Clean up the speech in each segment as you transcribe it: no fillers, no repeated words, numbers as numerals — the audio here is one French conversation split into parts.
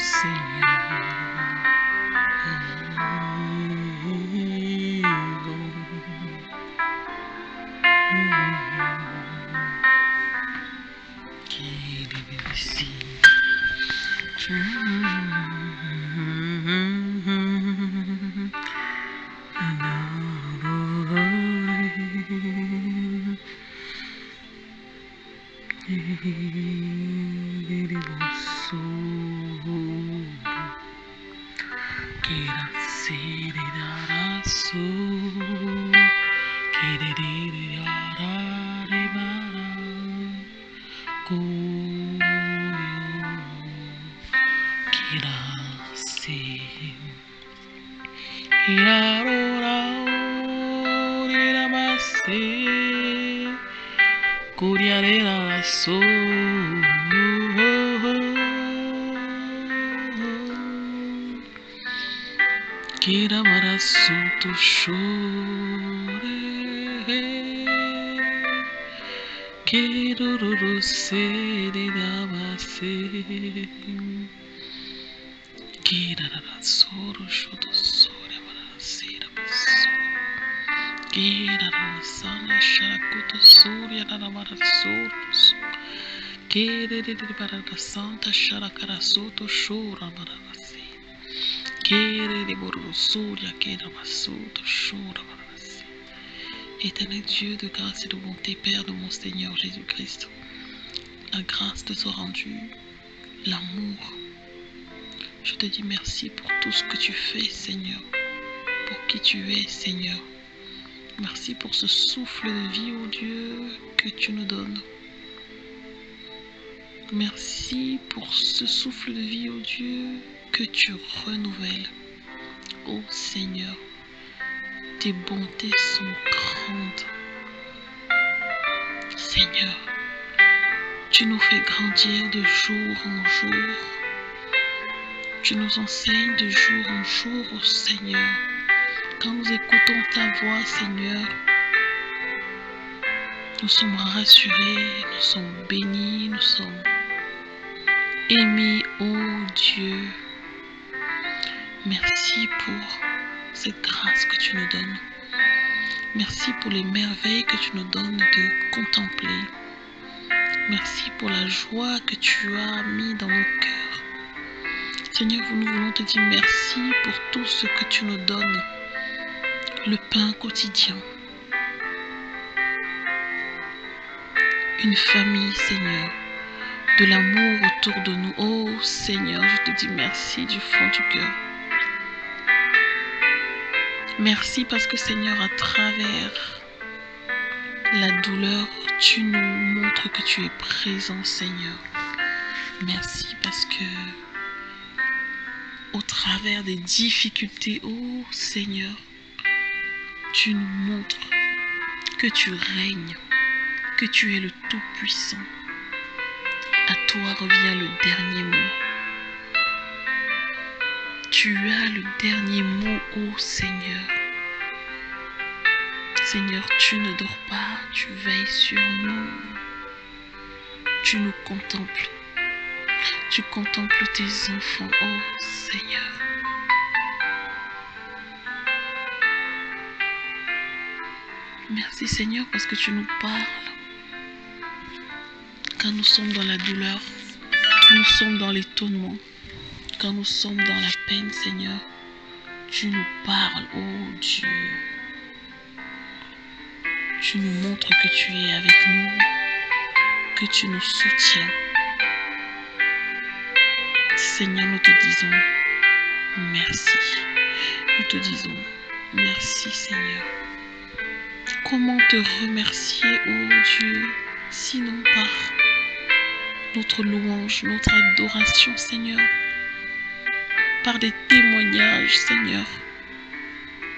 Seigneur. Kira marasuto shore, kiruru seri damase, kira rasoro shoto sore marasira baso, kira rasana sharakuto surya namarasuros, kira de barasanta sharakarasoto shora marasi. Éternel Dieu de grâce et de bonté, Père de mon Seigneur Jésus-Christ, la grâce te soit rendue, l'amour. Je te dis merci pour tout ce que tu fais, Seigneur, pour qui tu es, Seigneur. Merci pour ce souffle de vie, ô Dieu, que tu nous donnes. Merci pour ce souffle de vie, ô Dieu, que tu renouvelles. Ô Seigneur, tes bontés sont grandes. Seigneur, tu nous fais grandir de jour en jour. Tu nous enseignes de jour en jour, ô Seigneur. Quand nous écoutons ta voix, Seigneur, nous sommes rassurés, nous sommes bénis, nous sommes émis, ô Dieu. Merci pour cette grâce que tu nous donnes. Merci pour les merveilles que tu nous donnes de contempler. Merci pour la joie que tu as mis dans nos cœurs. Seigneur, nous voulons te dire merci pour tout ce que tu nous donnes. Le pain quotidien. Une famille, Seigneur. De l'amour autour de nous. Oh Seigneur, je te dis merci du fond du cœur. Merci parce que Seigneur, à travers la douleur, tu nous montres que tu es présent, Seigneur. Merci parce que au travers des difficultés, oh Seigneur, tu nous montres que tu règnes, que tu es le Tout-Puissant. À toi revient le dernier mot. Tu as le dernier mot, ô Seigneur. Seigneur, tu ne dors pas, tu veilles sur nous. Tu nous contemples. Tu contemples tes enfants, ô Seigneur. Merci Seigneur parce que tu nous parles. Quand nous sommes dans la douleur, quand nous sommes dans l'étonnement, quand nous sommes dans la peine, Seigneur, tu nous parles, oh Dieu. Tu nous montres que tu es avec nous, que tu nous soutiens. Seigneur, nous te disons merci. Nous te disons merci, Seigneur. Comment te remercier, oh Dieu, sinon par notre louange, notre adoration, Seigneur, par des témoignages, Seigneur.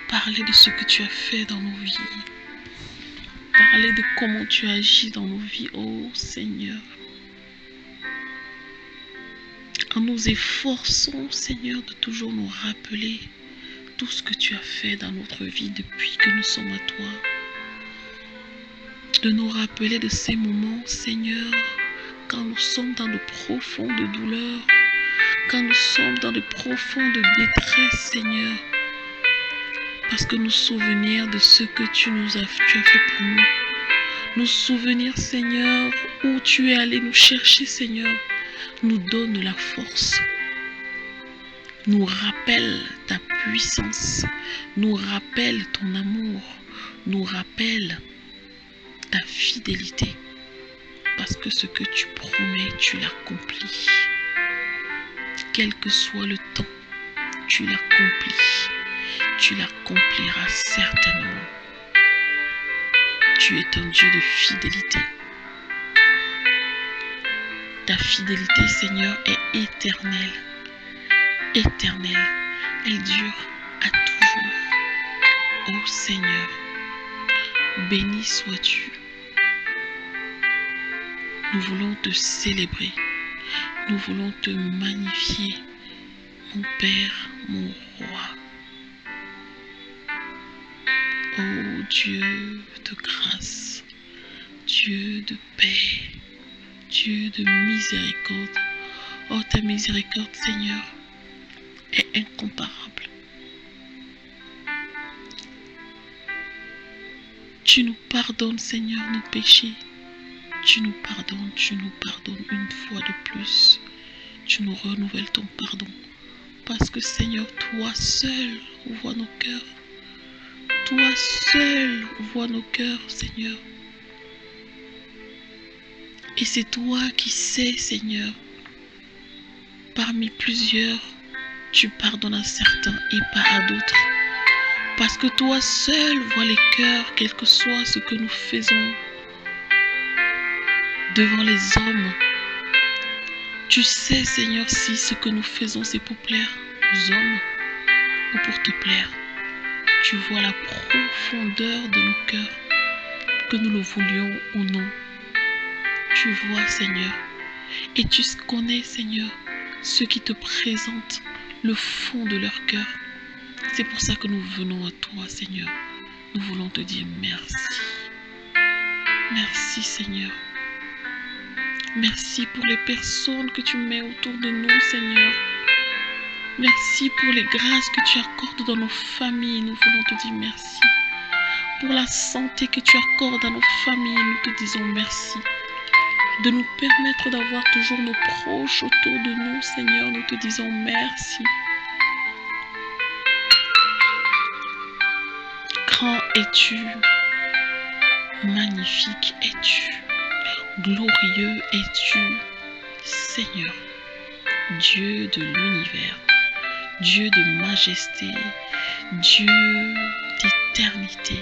Parler de ce que tu as fait dans nos vies. Parler de comment tu agis dans nos vies, oh Seigneur. En nous efforçant, Seigneur, de toujours nous rappeler tout ce que tu as fait dans notre vie depuis que nous sommes à toi. De nous rappeler de ces moments, Seigneur, quand nous sommes dans de profondes douleurs, quand nous sommes dans de profondes détresses, Seigneur, parce que nous souvenir de ce que tu as fait pour nous. Nous souvenir, Seigneur, où tu es allé nous chercher, Seigneur, nous donne la force. Nous rappelle ta puissance, nous rappelle ton amour, nous rappelle ta fidélité. Parce que ce que tu promets, tu l'accomplis. Quel que soit le temps, tu l'accomplis. Tu l'accompliras certainement. Tu es un Dieu de fidélité. Ta fidélité, Seigneur, est éternelle. Éternelle. Elle dure à toujours. Ô Seigneur, béni sois-tu. Nous voulons te célébrer. Nous voulons te magnifier, mon Père, mon Roi. Ô Dieu de grâce, Dieu de paix, Dieu de miséricorde. Oh, ta miséricorde, Seigneur, est incomparable. Tu nous pardonnes, Seigneur, nos péchés. Tu nous pardonnes une fois de plus. Tu nous renouvelles ton pardon. Parce que, Seigneur, toi seul vois nos cœurs. Toi seul vois nos cœurs, Seigneur. Et c'est toi qui sais, Seigneur. Parmi plusieurs, tu pardonnes à certains et pas à d'autres. Parce que toi seul vois les cœurs, quel que soit ce que nous faisons devant les hommes. Tu sais, Seigneur, si ce que nous faisons, c'est pour plaire aux hommes ou pour te plaire. Tu vois la profondeur de nos cœurs, que nous le voulions ou non. Tu vois, Seigneur, et tu connais, Seigneur, ceux qui te présentent le fond de leur cœur. C'est pour ça que nous venons à toi, Seigneur. Nous voulons te dire merci. Merci, Seigneur. Merci pour les personnes que tu mets autour de nous, Seigneur. Merci pour les grâces que tu accordes dans nos familles. Nous voulons te dire merci. Pour la santé que tu accordes à nos familles, nous te disons merci. De nous permettre d'avoir toujours nos proches autour de nous, Seigneur, nous te disons merci. Grand es-tu, magnifique es-tu, glorieux es-tu, Seigneur, Dieu de l'univers, Dieu de majesté, Dieu d'éternité.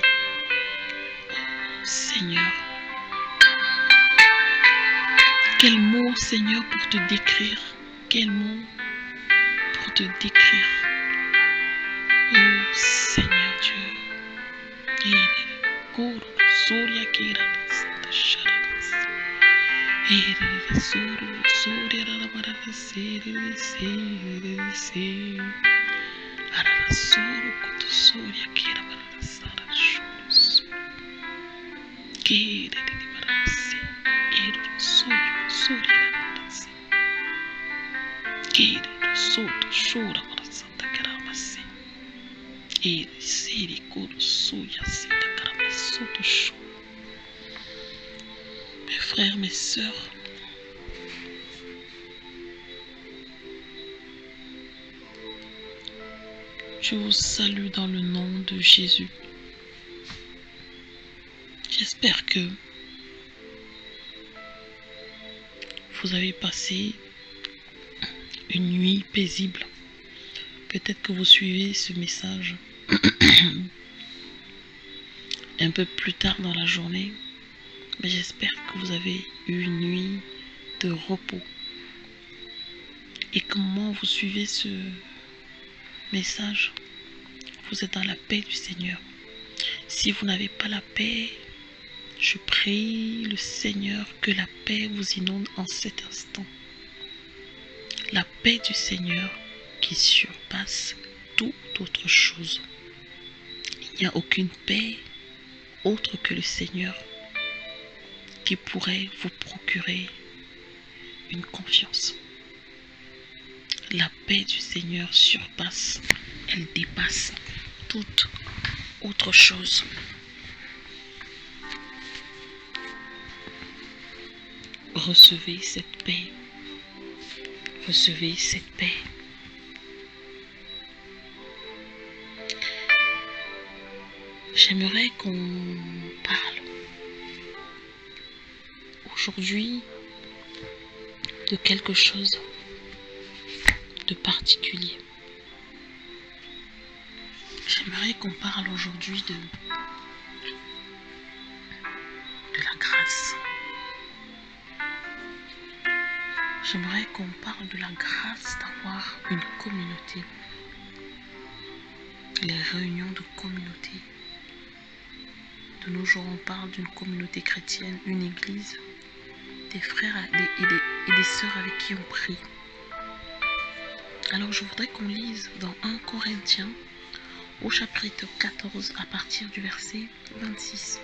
Oh, Seigneur, quel mot, Seigneur, pour te décrire, quel mot pour te décrire. Oh, Seigneur Dieu. Mes frères, mes sœurs, je vous salue dans le nom de Jésus. J'espère que vous avez passé une nuit paisible. Peut-être que vous suivez ce message un peu plus tard dans la journée, mais j'espère que vous avez eu une nuit de repos. Et comment vous suivez ce message? Vous êtes dans la paix du Seigneur. Si vous n'avez pas la paix, je prie le Seigneur que la paix vous inonde en cet instant. La paix du Seigneur qui surpasse toute autre chose. Il n'y a aucune paix autre que le Seigneur qui pourrait vous procurer une confiance. La paix du Seigneur surpasse, elle dépasse toute autre chose. Recevez cette paix. Recevez cette paix. J'aimerais qu'on parle aujourd'hui de quelque chose de particulier. J'aimerais qu'on parle aujourd'hui de la grâce. J'aimerais qu'on parle de la grâce d'avoir une communauté. Les réunions de communauté. De nos jours, on parle d'une communauté chrétienne, une église, des frères et des sœurs avec qui on prie. Alors, je voudrais qu'on lise dans 1 Corinthiens, au chapitre 14, à partir du verset 26.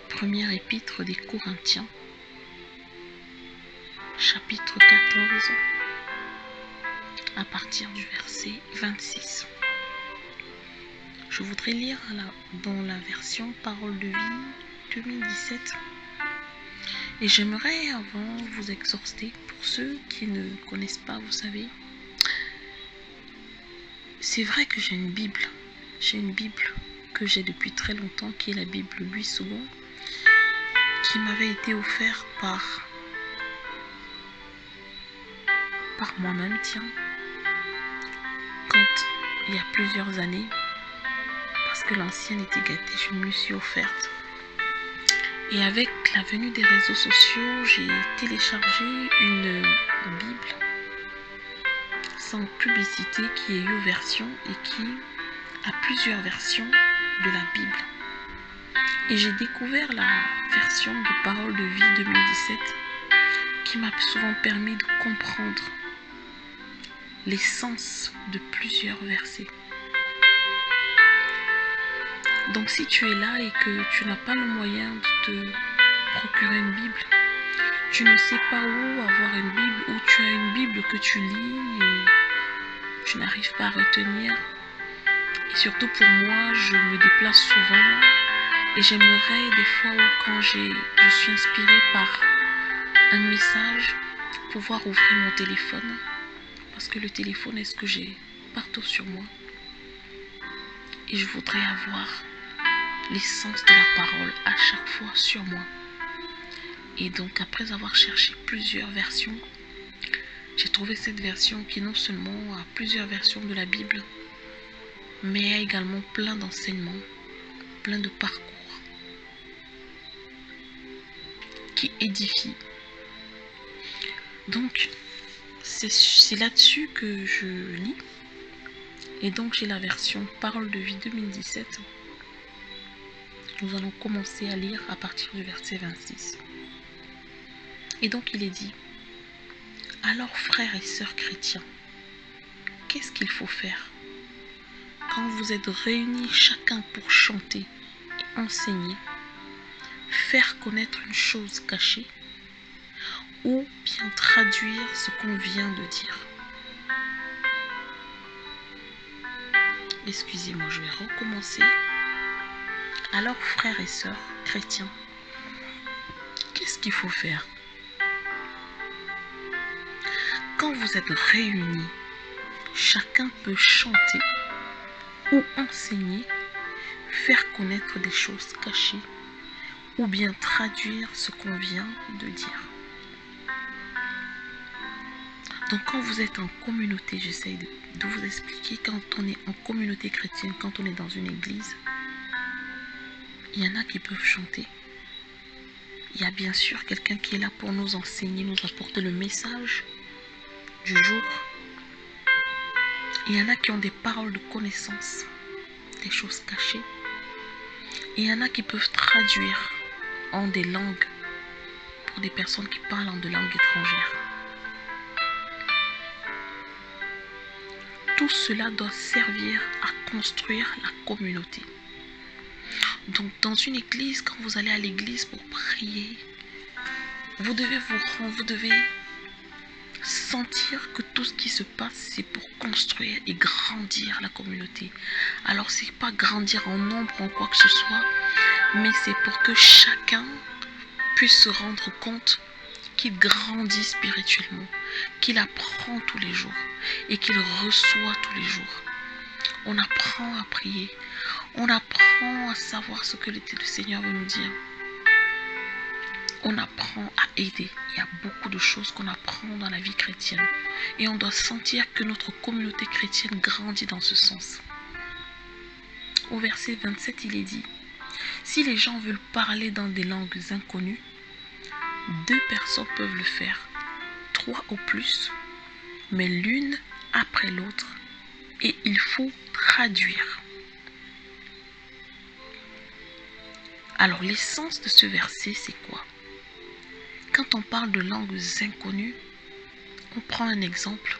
Première épître des Corinthiens, chapitre 14, à partir du verset 26. Je voudrais lire dans la version Parole de vie 2017. Et j'aimerais avant vous exhorter, pour ceux qui ne connaissent pas, vous savez, c'est vrai que j'ai une Bible. J'ai une Bible que j'ai depuis très longtemps, qui est la Bible Louis II, qui m'avait été offerte par moi-même, quand il y a plusieurs années, parce que l'ancienne était gâtée, je me suis offerte. Et avec la venue des réseaux sociaux, j'ai téléchargé une Bible sans publicité qui est YouVersion et qui a plusieurs versions de la Bible. Et j'ai découvert la version de Parole de vie 2017 qui m'a souvent permis de comprendre l'essence de plusieurs versets. Donc si tu es là et que tu n'as pas le moyen de te procurer une Bible, tu ne sais pas où avoir une Bible, ou tu as une Bible que tu lis et tu n'arrives pas à retenir. Et surtout pour moi, je me déplace souvent et j'aimerais des fois où quand je suis inspirée par un message, pouvoir ouvrir mon téléphone, parce que le téléphone est ce que j'ai partout sur moi. Et je voudrais avoir l'essence de la parole à chaque fois sur moi. Et donc après avoir cherché plusieurs versions, j'ai trouvé cette version qui non seulement a plusieurs versions de la Bible, mais a également plein d'enseignements, plein de parcours qui édifient. Donc c'est là-dessus que je lis. Et donc j'ai la version Parole de vie 2017. Nous allons commencer à lire à partir du verset 26. Et donc il est dit: alors frères et sœurs chrétiens, qu'est-ce qu'il faut faire quand vous êtes réunis chacun pour chanter et enseigner, faire connaître une chose cachée, ou bien traduire ce qu'on vient de dire? Excusez-moi, je vais recommencer. Alors frères et sœurs chrétiens, qu'est-ce qu'il faut faire quand vous êtes réunis? Chacun peut chanter ou enseigner, faire connaître des choses cachées, ou bien traduire ce qu'on vient de dire. Donc quand vous êtes en communauté, j'essaie de vous expliquer, quand on est en communauté chrétienne, quand on est dans une église, il y en a qui peuvent chanter. Il y a bien sûr quelqu'un qui est là pour nous enseigner, nous apporter le message du jour. Il y en a qui ont des paroles de connaissance, des choses cachées. Et il y en a qui peuvent traduire en des langues pour des personnes qui parlent en de langues étrangères. Tout cela doit servir à construire la communauté. Donc dans une église, quand vous allez à l'église pour prier, vous devez sentir que tout ce qui se passe, c'est pour construire et grandir la communauté. Alors, c'est pas grandir en nombre, en quoi que ce soit, mais c'est pour que chacun puisse se rendre compte qu'il grandit spirituellement, qu'il apprend tous les jours et qu'il reçoit tous les jours. On apprend à prier, on apprend à savoir ce que le Seigneur veut nous dire. On apprend à aider. Il y a beaucoup de choses qu'on apprend dans la vie chrétienne. Et on doit sentir que notre communauté chrétienne grandit dans ce sens. Au verset 27, il est dit, si les gens veulent parler dans des langues inconnues, 2 personnes peuvent le faire, 3 au plus, mais l'une après l'autre, et il faut traduire. Alors l'essence de ce verset, c'est quoi? Quand on parle de langues inconnues, on prend un exemple.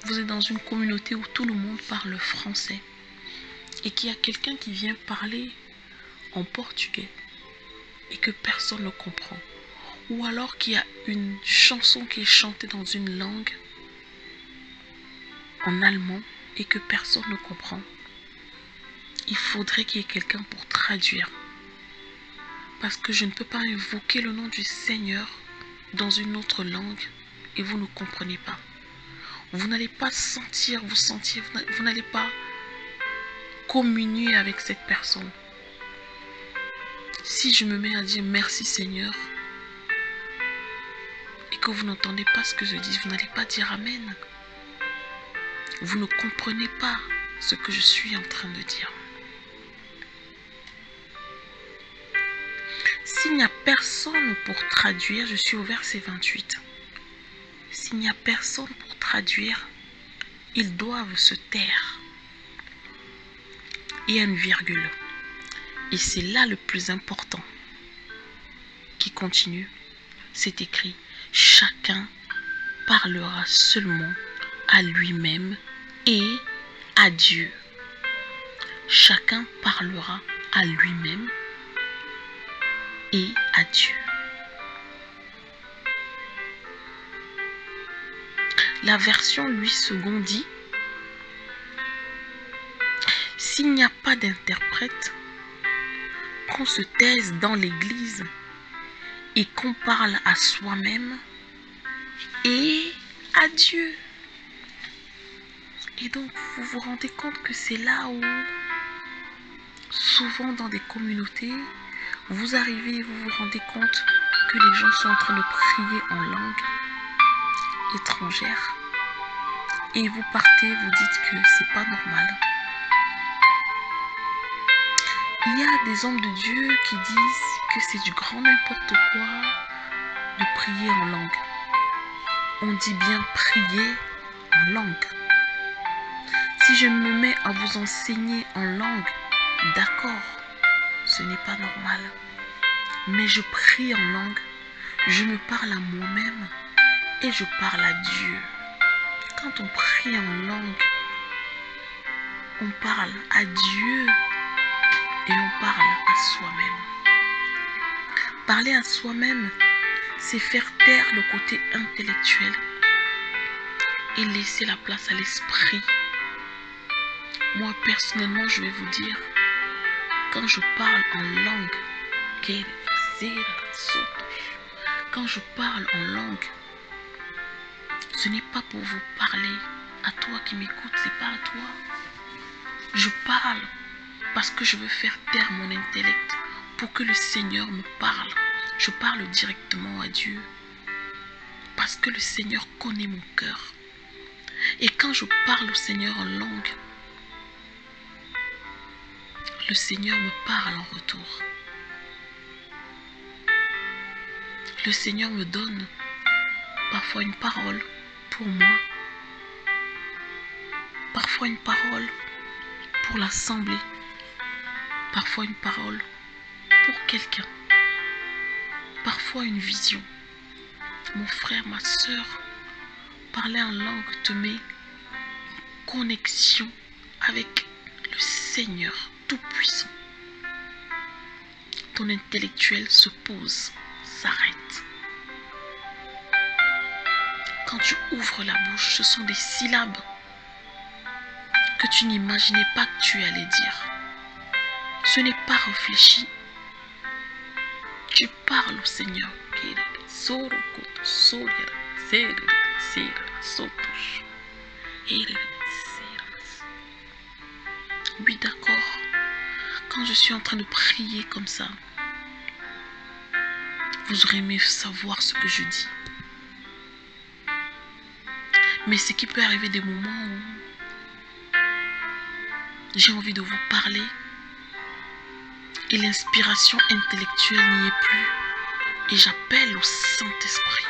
Vous êtes dans une communauté où tout le monde parle français et qu'il y a quelqu'un qui vient parler en portugais et que personne ne comprend. Ou alors qu'il y a une chanson qui est chantée dans une langue en allemand et que personne ne comprend. Il faudrait qu'il y ait quelqu'un pour traduire. Parce que je ne peux pas invoquer le nom du Seigneur dans une autre langue et vous ne comprenez pas. Vous n'allez pas sentir, vous n'allez pas communier avec cette personne. Si je me mets à dire merci Seigneur et que vous n'entendez pas ce que je dis, vous n'allez pas dire Amen. Vous ne comprenez pas ce que je suis en train de dire. S'il n'y a personne pour traduire, je suis au verset 28. S'il n'y a personne pour traduire, ils doivent se taire. Il y a une virgule. Et c'est là le plus important qui continue. C'est écrit, chacun parlera seulement à lui-même et à Dieu. Chacun parlera à lui-même et à Dieu. La version 8 secondes dit, s'il n'y a pas d'interprète, qu'on se taise dans l'église et qu'on parle à soi-même et à Dieu. Et donc, vous vous rendez compte que c'est là où, souvent dans des communautés, vous arrivez et vous vous rendez compte que les gens sont en train de prier en langue étrangère. Et vous partez, vous dites que c'est pas normal. Il y a des hommes de Dieu qui disent que c'est du grand n'importe quoi de prier en langue. On dit bien prier en langue. Si je me mets à vous enseigner en langue, d'accord, ce n'est pas normal. Mais je prie en langue, je me parle à moi-même et je parle à Dieu. Quand on prie en langue, on parle à Dieu et on parle à soi-même. Parler à soi-même, c'est faire taire le côté intellectuel et laisser la place à l'esprit. Moi, personnellement, je vais vous dire, quand je parle en langue, quand je parle en langue, ce n'est pas pour vous parler. À toi qui m'écoute, c'est pas à toi. Je parle parce que je veux faire taire mon intellect pour que le Seigneur me parle. Je parle directement à Dieu parce que le Seigneur connaît mon cœur. Et quand je parle au Seigneur en langue, le Seigneur me parle en retour. Le Seigneur me donne parfois une parole pour moi, parfois une parole pour l'assemblée, parfois une parole pour quelqu'un, parfois une vision. Mon frère, ma soeur, parler en langue te met en connexion avec le Seigneur Tout-Puissant. Ton intellectuel se pose, s'arrête. quand tu ouvres la bouche, ce sont des syllabes que tu n'imaginais pas que tu allais dire. Ce n'est pas réfléchi. Tu parles au Seigneur. Oui, d'accord. Quand je suis en train de prier comme ça, vous aurez aimé savoir ce que je dis. Mais ce qui peut arriver des moments où j'ai envie de vous parler et l'inspiration intellectuelle n'y est plus. Et j'appelle au Saint-Esprit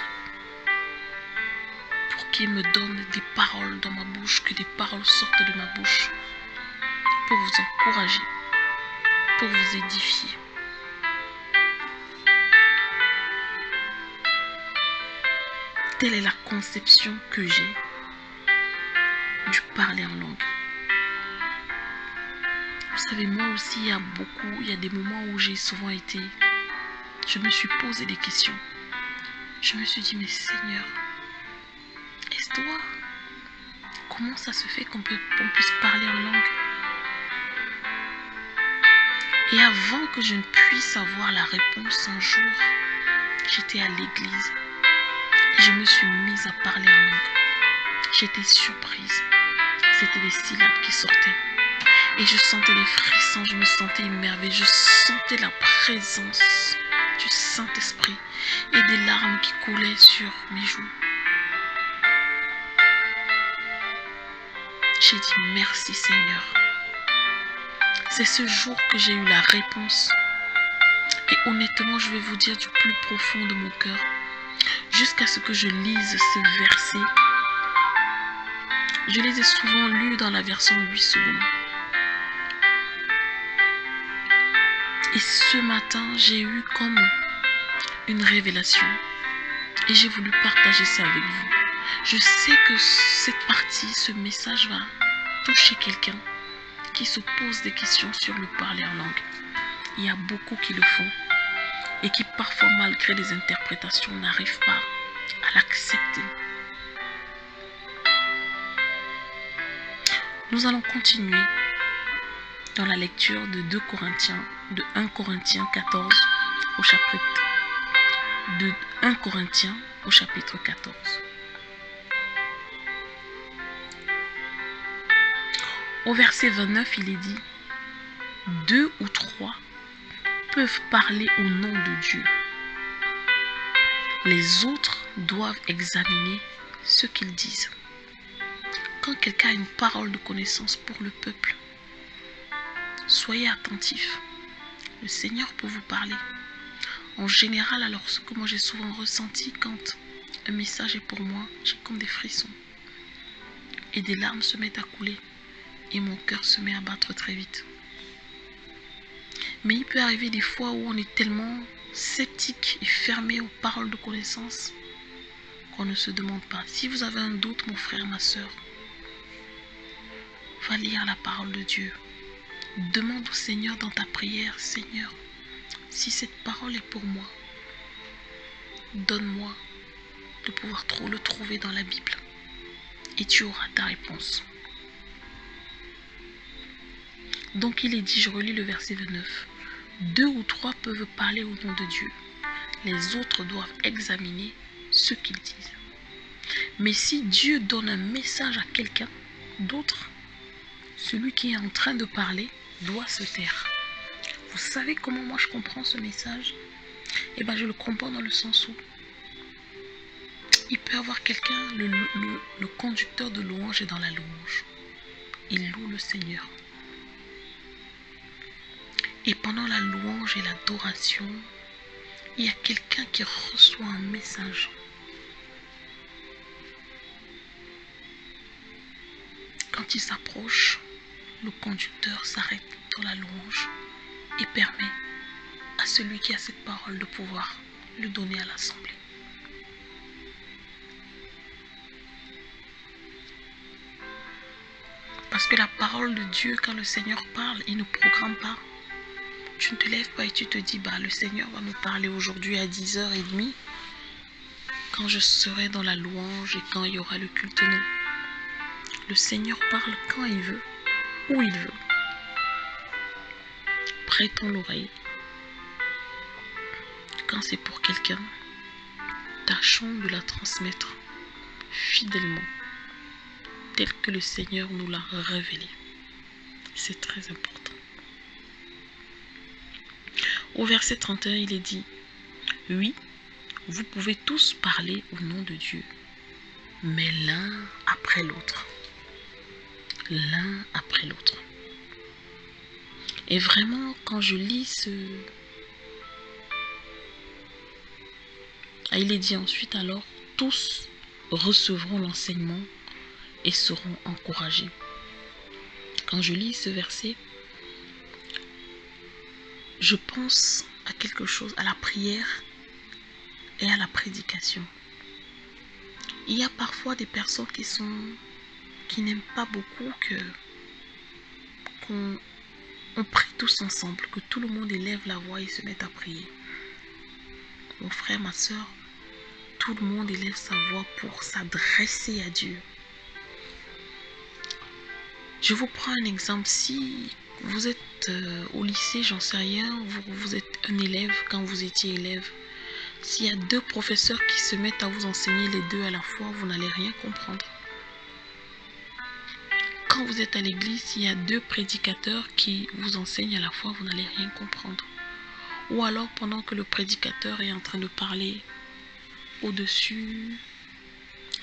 pour qu'il me donne des paroles dans ma bouche, que des paroles sortent de ma bouche pour vous encourager, pour vous édifier. Telle est la conception que j'ai du parler en langue. Vous savez, moi aussi, il y a des moments où j'ai souvent été, je me suis posé des questions. Je me suis dit, mais Seigneur, est-ce toi? Comment ça se fait qu'on puisse parler en langue? Et avant que je ne puisse avoir la réponse, un jour, j'étais à l'église et je me suis mise à parler en langue. J'étais surprise. C'était des syllabes qui sortaient. Et je sentais des frissons, je me sentais émerveillée, je sentais la présence du Saint-Esprit et des larmes qui coulaient sur mes joues. J'ai dit merci Seigneur. C'est ce jour que j'ai eu la réponse. Et honnêtement, je vais vous dire du plus profond de mon cœur, jusqu'à ce que je lise ces versets. Je les ai souvent lus dans la version 8 secondes. Et ce matin, j'ai eu comme une révélation. Et j'ai voulu partager ça avec vous. Je sais que cette partie, ce message va toucher quelqu'un qui se pose des questions sur le parler en langue. Il y a beaucoup qui le font et qui parfois, malgré les interprétations, n'arrivent pas à l'accepter. Nous allons continuer dans la lecture de 1 Corinthiens 14 au chapitre de 1 Corinthiens au chapitre 14. Au verset 29, il est dit: 2 ou 3 peuvent parler au nom de Dieu. Les autres doivent examiner ce qu'ils disent. Quand quelqu'un a une parole de connaissance pour le peuple, soyez attentifs. Le Seigneur peut vous parler. En général, alors ce que moi j'ai souvent ressenti quand un message est pour moi, j'ai comme des frissons. Et des larmes se mettent à couler. Et mon cœur se met à battre très vite. Mais il peut arriver des fois où on est tellement sceptique et fermé aux paroles de connaissance qu'on ne se demande pas. Si vous avez un doute, mon frère, ma soeur, va lire la parole de Dieu. Demande au Seigneur dans ta prière: Seigneur, si cette parole est pour moi, donne-moi de pouvoir le trouver dans la Bible. Et tu auras ta réponse. Donc il est dit, je relis le verset 29. 2 ou 3 peuvent parler au nom de Dieu. Les autres doivent examiner ce qu'ils disent. Mais si Dieu donne un message à quelqu'un d'autre, celui qui est en train de parler doit se taire. Vous savez comment moi je comprends ce message? Eh bien, je le comprends dans le sens où il peut y avoir quelqu'un, le conducteur de louange est dans la louange. Il loue le Seigneur. Et pendant la louange et l'adoration, il y a quelqu'un qui reçoit un message. Quand il s'approche, le conducteur s'arrête dans la louange et permet à celui qui a cette parole de pouvoir le donner à l'assemblée. Parce que la parole de Dieu, quand le Seigneur parle, il ne programme pas. Tu ne te lèves pas et tu te dis, le Seigneur va me parler aujourd'hui à 10h30. quand je serai dans la louange et quand il y aura le culte, non. Le Seigneur parle quand il veut, où il veut. Prêtons l'oreille. Quand c'est pour quelqu'un, tâchons de la transmettre fidèlement, tel que le Seigneur nous l'a révélé. C'est très important. Au verset 31, il est dit, « Oui, vous pouvez tous parler au nom de Dieu, mais l'un après l'autre. » L'un après l'autre. Et vraiment, quand je lis ce... il est dit ensuite alors, tous recevront l'enseignement et seront encouragés. Quand je lis ce verset, je pense à quelque chose, à la prière et à la prédication. Il y a parfois des personnes qui n'aiment pas beaucoup qu'on prie tous ensemble, que tout le monde élève la voix et se mette à prier. Mon frère, ma soeur, tout le monde élève sa voix pour s'adresser à Dieu. Je vous prends un exemple. Si vous êtes au lycée, j'en sais rien, vous êtes un élève, quand vous étiez élève, s'il y a 2 professeurs qui se mettent à vous enseigner les 2 à la fois, vous n'allez rien comprendre. Quand vous êtes à l'église, s'il y a 2 prédicateurs qui vous enseignent à la fois, vous n'allez rien comprendre. Ou alors, pendant que le prédicateur est en train de parler au-dessus,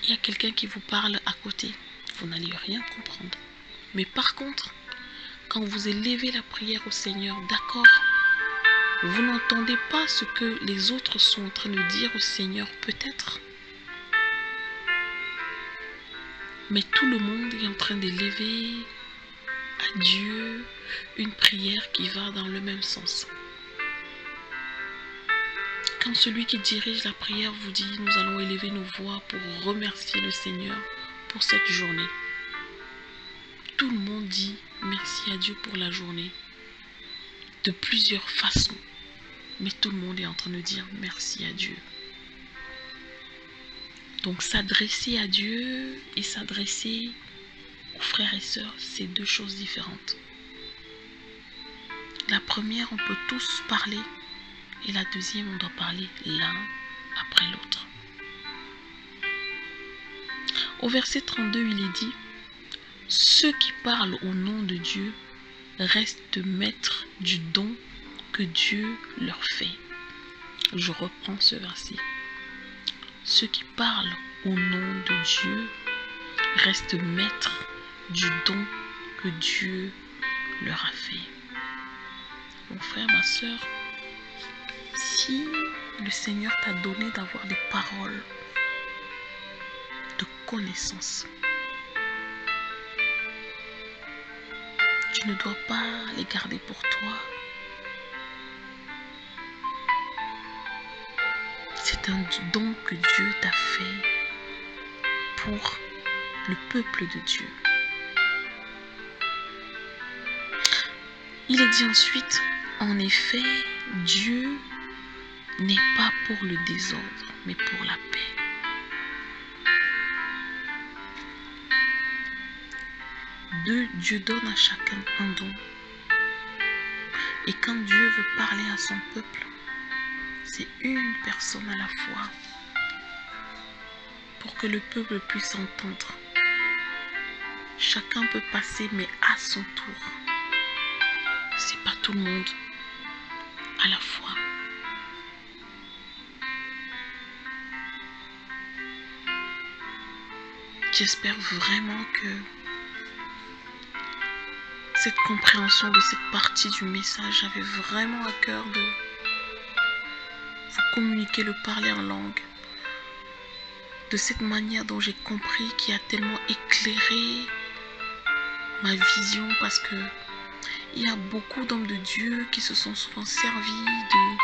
il y a quelqu'un qui vous parle à côté. Vous n'allez rien comprendre. Mais par contre, quand vous élevez la prière au Seigneur, d'accord, vous n'entendez pas ce que les autres sont en train de dire au Seigneur, peut-être. Mais tout le monde est en train d'élever à Dieu une prière qui va dans le même sens. Quand celui qui dirige la prière vous dit, nous allons élever nos voix pour remercier le Seigneur pour cette journée. Tout le monde dit merci à Dieu pour la journée. De plusieurs façons. Mais tout le monde est en train de dire merci à Dieu. Donc s'adresser à Dieu et s'adresser aux frères et sœurs, c'est 2 choses différentes. La première, on peut tous parler. Et la deuxième, on doit parler l'un après l'autre. Au verset 32, il est dit, « Ceux qui parlent au nom de Dieu restent maîtres du don que Dieu leur fait. » Je reprends ce verset. « Ceux qui parlent au nom de Dieu restent maîtres du don que Dieu leur a fait. » Mon frère, ma soeur, si le Seigneur t'a donné d'avoir des paroles de connaissance, tu ne dois pas les garder pour toi. C'est un don que Dieu t'a fait pour le peuple de Dieu. Il est dit ensuite, en effet, Dieu n'est pas pour le désordre, mais pour la paix. Dieu donne à chacun un don. Et quand Dieu veut parler à son peuple, c'est une personne à la fois pour que le peuple puisse entendre. Chacun peut passer, mais à son tour. C'est pas tout le monde à la fois. J'espère vraiment que cette compréhension de cette partie du message, j'avais vraiment à cœur de vous communiquer le parler en langue. De cette manière dont j'ai compris, qui a tellement éclairé ma vision, parce que il y a beaucoup d'hommes de Dieu qui se sont souvent servis de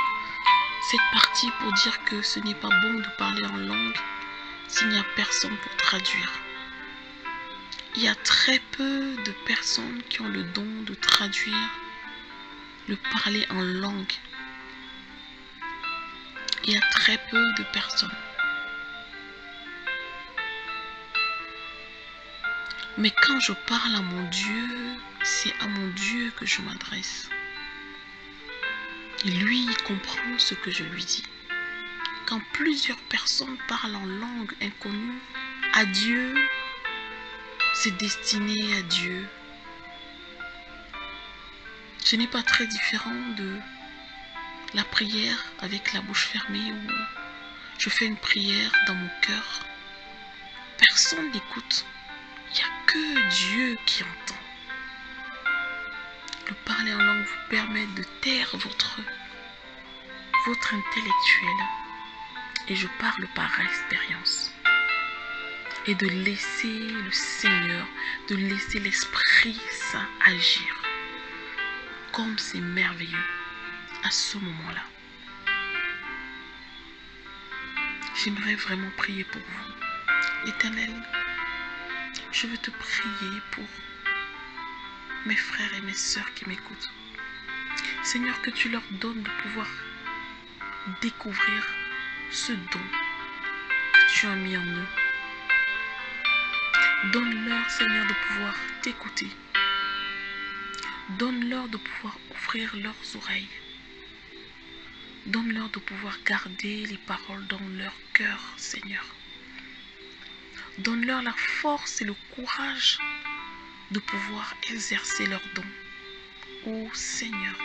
cette partie pour dire que ce n'est pas bon de parler en langue s'il n'y a personne pour traduire. Il y a très peu de personnes qui ont le don de traduire le parler en langue. Il y a très peu de personnes. Mais quand je parle à mon Dieu, c'est à mon Dieu que je m'adresse. Et lui, il comprend ce que je lui dis. Quand plusieurs personnes parlent en langue inconnue, à Dieu, c'est destiné à Dieu. Ce n'est pas très différent de la prière avec la bouche fermée où je fais une prière dans mon cœur. Personne n'écoute. Il n'y a que Dieu qui entend. Le parler en langue vous permet de taire votre intellectuel. Et je parle par expérience. Et de laisser le Seigneur, de laisser l'Esprit Saint agir. Comme c'est merveilleux à ce moment-là. J'aimerais vraiment prier pour vous. Éternel, je veux te prier pour mes frères et mes sœurs qui m'écoutent. Seigneur, que tu leur donnes de pouvoir découvrir ce don que tu as mis en eux. Donne-leur, Seigneur, de pouvoir t'écouter. Donne-leur de pouvoir ouvrir leurs oreilles. Donne-leur de pouvoir garder les paroles dans leur cœur, Seigneur. Donne-leur la force et le courage de pouvoir exercer leurs dons. Ô Seigneur,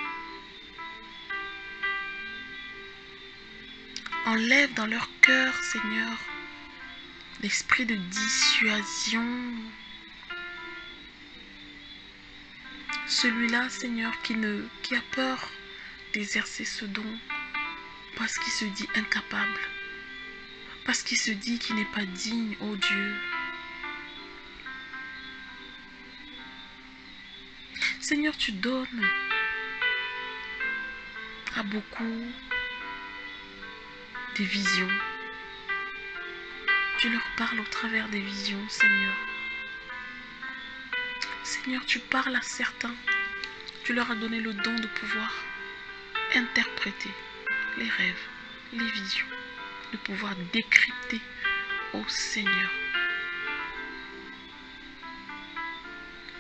enlève dans leur cœur, Seigneur, l'esprit de dissuasion. Celui-là, Seigneur, qui a peur d'exercer ce don parce qu'il se dit incapable, parce qu'il se dit qu'il n'est pas digne, ô Dieu. Seigneur, tu donnes à beaucoup des visions. Tu leur parles au travers des visions, Seigneur. Seigneur, tu parles à certains. Tu leur as donné le don de pouvoir interpréter les rêves, les visions, de pouvoir décrypter, ô Seigneur.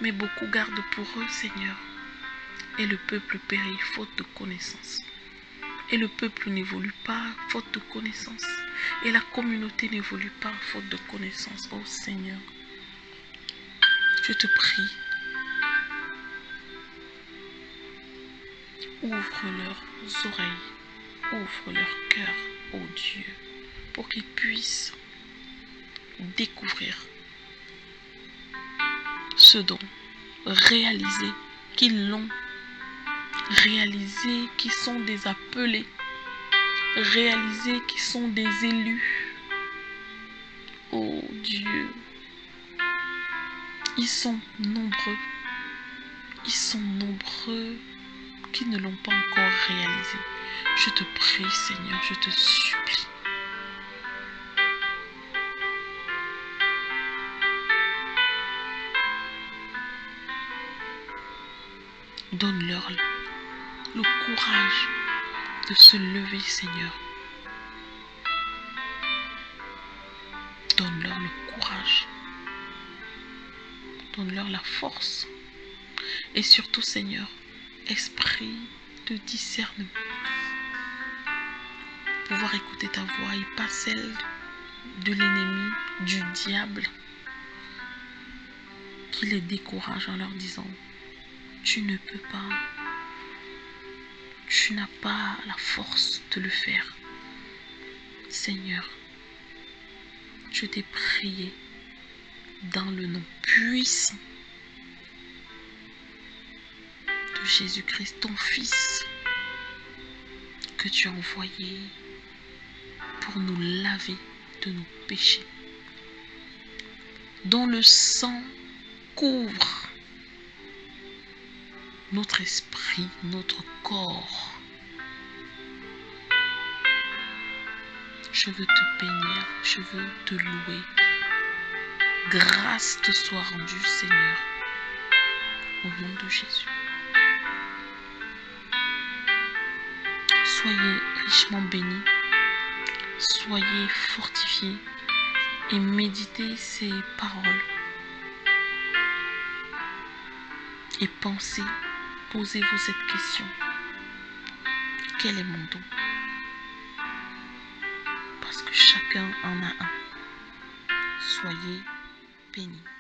Mais beaucoup gardent pour eux, Seigneur, et le peuple périt faute de connaissance. Et le peuple n'évolue pas faute de connaissance. Et la communauté n'évolue pas faute de connaissance, ô Seigneur. Je te prie, ouvre leurs oreilles, ouvre leur cœur, ô Dieu, pour qu'ils puissent découvrir ce don, réaliser qu'ils l'ont, réaliser qu'ils sont des appelés, réaliser qu'ils sont des élus. Ô Dieu, ils sont nombreux qui ne l'ont pas encore réalisé. Je te prie, Seigneur, je te supplie. Donne-leur le courage de se lever, Seigneur. Donne-leur le courage. Donne-leur la force. Et surtout, Seigneur, esprit de discernement. Pouvoir écouter ta voix et pas celle de l'ennemi, du diable, qui les décourage en leur disant: tu ne peux pas, tu n'as pas la force de le faire. Seigneur, je t'ai prié dans le nom puissant de Jésus-Christ, ton Fils, que tu as envoyé pour nous laver de nos péchés, dont le sang couvre notre esprit, notre corps. Je veux te bénir, je veux te louer. Grâce te soit rendue, Seigneur, au nom de Jésus. Soyez richement bénis, soyez fortifiés et méditez ces paroles et pensez, posez-vous cette question. Quel est mon don? Parce que chacun en a un. Soyez bénis.